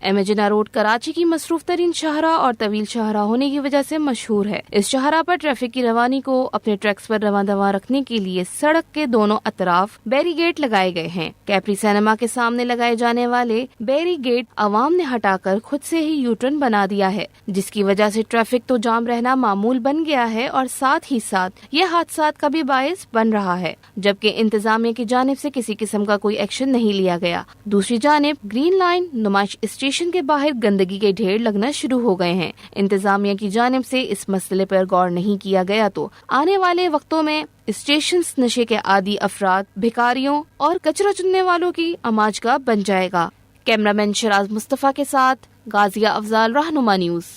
امیجنا road Karachi کی مصروف ترین شاہراہ اور طویل شاہراہ ہونے کی وجہ سے مشہور ہے۔ اس شاہراہ پر ٹریفک کی روانی کو اپنے ٹریکس پر رواں دواں رکھنے کے لیے سڑک کے دونوں اطراف بیری گیٹ لگائے گئے ہیں۔ کیپری سینما کے سامنے لگائے جانے والے بیری گیٹ عوام نے ہٹا کر خود سے ہی یو ٹرن بنا دیا ہے، جس کی وجہ سے ٹریفک تو جام رہنا معمول بن گیا ہے اور ساتھ ہی ساتھ یہ حادثات کا بھی باعث بن رہا ہے، جبکہ انتظامیہ کی جانب سے کسی قسم کا کوئی ایکشن نہیں لیا گیا۔ دوسری جانب گرین لائن نمائش اسٹیشن کے باہر گندگی کے ڈھیر لگنا شروع ہو گئے ہیں۔ انتظامیہ کی جانب سے اس مسئلے پر غور نہیں کیا گیا تو آنے والے وقتوں میں اسٹیشنز نشے کے عادی افراد، بھکاریوں اور کچرا چننے والوں کی اماج گاہ بن جائے گا۔ کیمرہ مین شراز مصطفیٰ کے ساتھ غازیہ افضال، رہنما نیوز۔